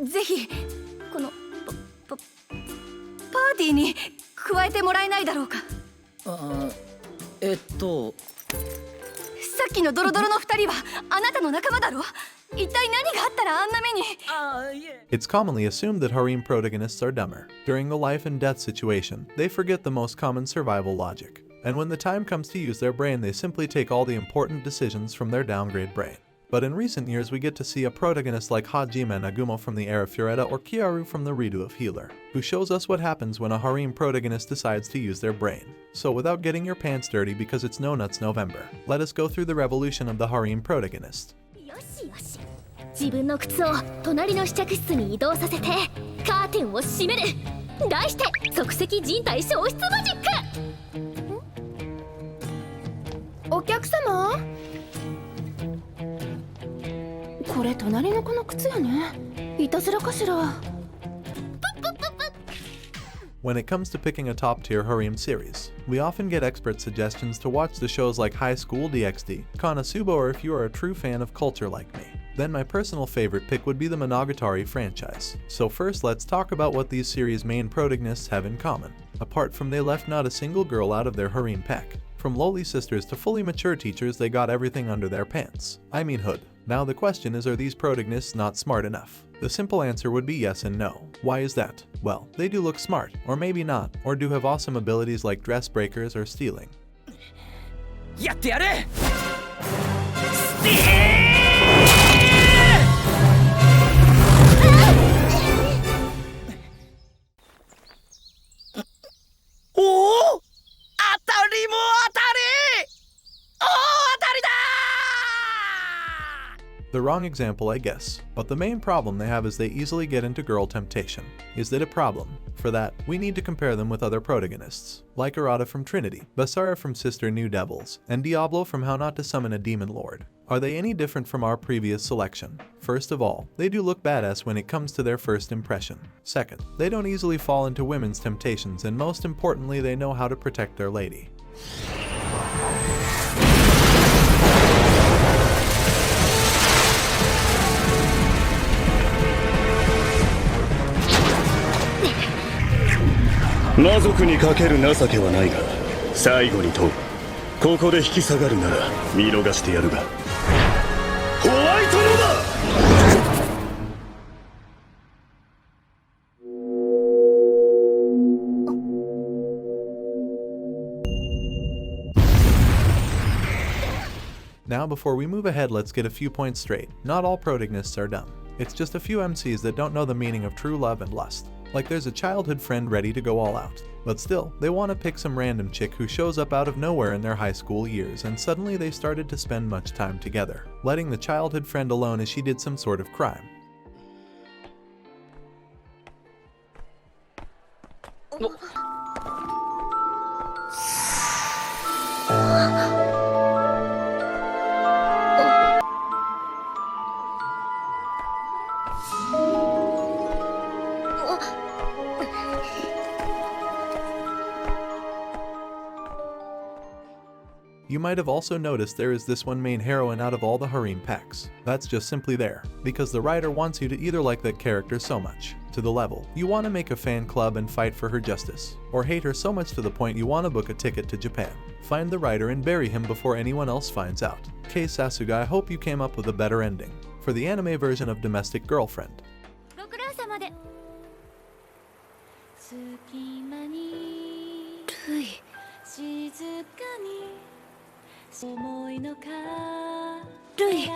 ぜひこのパーティーに加えてもらえないだろうか。さっきのドロドロの2人はあなたの仲間だろ。一体何があったらあんな目に。It's commonly assumed that harem protagonists are dumber. During the life and death situation, they forget the most common survival logic. And when the time comes to use their brain, they simply take all the important decisions from their downgrade brain. But in recent years, we get to see a protagonist like Hajime Nagumo from the era Fureta or Kiaru from the redo of Healer, who shows us what happens when a harem protagonist decides to use their brain. So without getting your pants dirty because it's No Nuts November, let us go through the revolution of the harem protagonist. 自分の靴を隣の試着室に移動させてカーテンを閉める。題して即席人体消失マジック。お客様、これ隣の子の靴やね。いたずらかしら。When it comes to picking a top-tier harem series, we often get expert suggestions to watch the shows like High School DxD, Konosuba, or if you are a true fan of culture like me. Then my personal favorite pick would be the Monogatari franchise. So first, let's talk about what these series' main protagonists have in common. Apart from they left not a single girl out of their harem pack. From lowly sisters to fully mature teachers, they got everything under their pants. I mean hood. Now the question is, are these protagonists not smart enough? The simple answer would be yes and no. Why is that? Well, they do look smart, or maybe not, or do have awesome abilities like dress breakers or stealing. やってやる。おお、当たりも当たり。おお、当たりだ。 The wrong example, I guess, but the main problem they have is they easily get into girl temptation. Is that a problem? For that, we need to compare them with other protagonists, like Arata from Trinity, Basara from Sister New Devils, and Diablo from How Not to Summon a Demon Lord. Are they any different from our previous selection? First of all, they do look badass when it comes to their first impression. Second, they don't easily fall into women's temptations, and most importantly, they know how to protect their lady. "魔族にかける情けはないが、最後に問う。ここで引き下がるなら見逃してやるが。ホワイトノバ!" Now before we move ahead, let's get a few points straight. Not all protagonists are dumb. It's just a few MCs that don't know the meaning of true love and lust. Like there's a childhood friend ready to go all out. But still, they want to pick some random chick who shows up out of nowhere in their high school years, and suddenly they started to spend much time together, letting the childhood friend alone as she did some sort of crime. You might have also noticed there is this one main heroine out of all the harem packs. That's just simply there, because the writer wants you to either like that character so much, to the level you want to make a fan club and fight for her justice, or hate her so much to the point you want to book a ticket to Japan. Find the writer and bury him before anyone else finds out. Case Sasuga, I hope you came up with a better ending for the anime version of Domestic Girlfriend. ご苦労様で。ルイ。ルイ。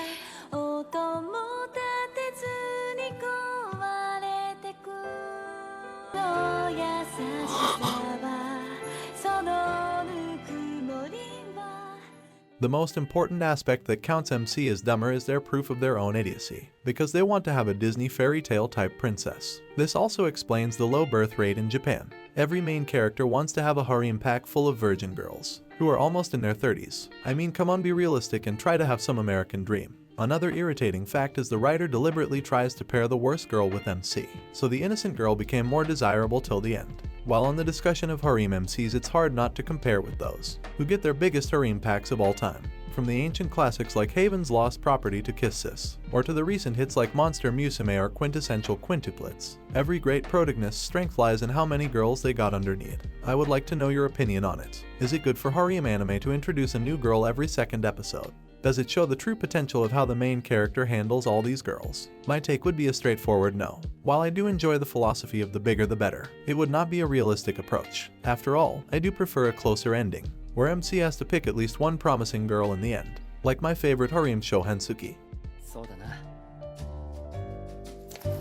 The most important aspect that counts MC as dumber is their proof of their own idiocy, because they want to have a Disney fairy tale type princess. This also explains the low birth rate in Japan. Every main character wants to have a harem pack full of virgin girls, who are almost in their 30s. I mean, come on, be realistic and try to have some American dream. Another irritating fact is the writer deliberately tries to pair the worst girl with MC, so the innocent girl became more desirable till the end. While on the discussion of harem MCs, it's hard not to compare with those who get their biggest harem packs of all time. From the ancient classics like Haven's Lost Property to Kiss Sis, or to the recent hits like Monster Musume or quintessential quintuplets, every great protagonist's strength lies in how many girls they got underneath. I would like to know your opinion on it. Is it good for harem anime to introduce a new girl every second episode? Does it show the true potential of how the main character handles all these girls? My take would be a straightforward no. While I do enjoy the philosophy of the bigger the better, it would not be a realistic approach. After all, I do prefer a closer ending, where MC has to pick at least one promising girl in the end, like my favorite harem show Hensuki. そうだな。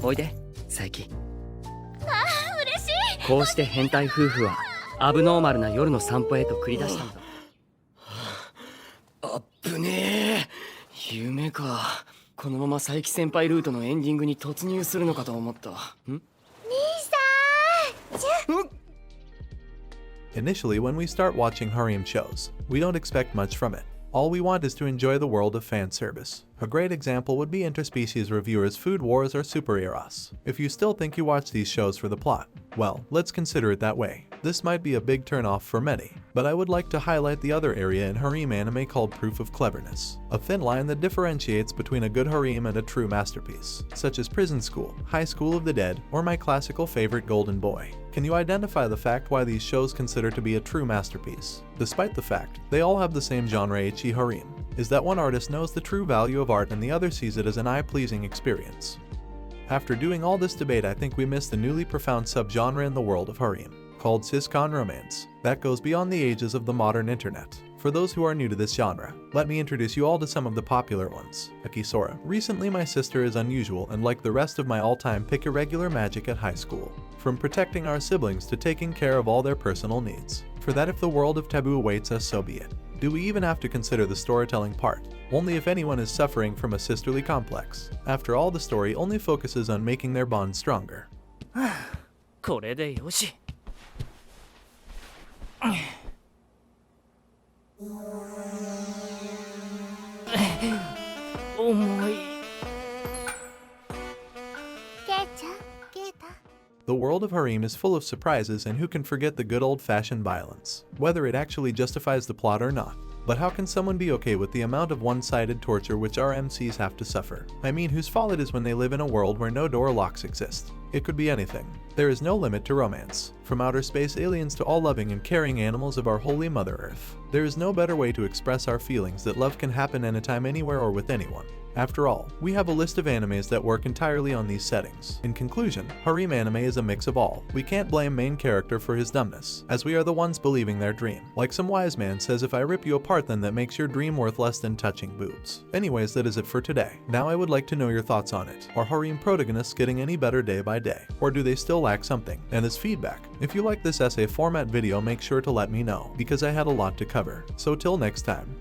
おいで、佐伯。嬉しい。こうして変態夫婦はアブノーマルな夜の散歩へと繰り出したんだ。あっぶねえ。夢か。このまま佐伯先輩ルートのエンディングに突入するのかと思った。兄さん。Initially, when we start watching harem shows, we don't expect much from it. All we want is to enjoy the world of fan service. A great example would be interspecies reviewers' Food Wars or Super Eros. If you still think you watch these shows for the plot, well, let's consider it that way. This might be a big turnoff for many, but I would like to highlight the other area in harem anime called proof of cleverness, a thin line that differentiates between a good harem and a true masterpiece, such as Prison School, High School of the Dead, or my classical favorite Golden Boy. Can you identify the fact why these shows consider to be a true masterpiece, despite the fact they all have the same genre ecchi harem? Is that one artist knows the true value of art and the other sees it as an eye-pleasing experience. After doing all this debate, I think we missed the newly profound subgenre in the world of harem, called siscon romance, that goes beyond the ages of the modern internet. For those who are new to this genre, let me introduce you all to some of the popular ones. Akisora. Recently my sister is unusual and like the rest of my all-time pick irregular magic at high school. From protecting our siblings to taking care of all their personal needs. For that, if the world of taboo awaits us, so be it. Do we even have to consider the storytelling part? Only if anyone is suffering from a sisterly complex. After all, the story only focuses on making their bond stronger. これでよし。重い。ケイちゃん、ケイタ。 The world of harem is full of surprises, and who can forget the good old-fashioned violence, whether it actually justifies the plot or not. But how can someone be okay with the amount of one-sided torture which our MCs have to suffer? I mean, whose fault it is when they live in a world where no door locks exist? It could be anything. There is no limit to romance. From outer space aliens to all loving and caring animals of our holy Mother Earth. There is no better way to express our feelings that love can happen anytime, anywhere, or with anyone. After all, we have a list of animes that work entirely on these settings. In conclusion, harem anime is a mix of all. We can't blame main character for his dumbness, as we are the ones believing their dream. Like some wise man says, if I rip you apart, then that makes your dream worth less than touching boobs. Anyways, that is it for today. Now I would like to know your thoughts on it. Are harem protagonists getting any better day by day? Or do they still lack something? And as feedback, if you like this essay format video, make sure to let me know, because I had a lot to cover. So till next time.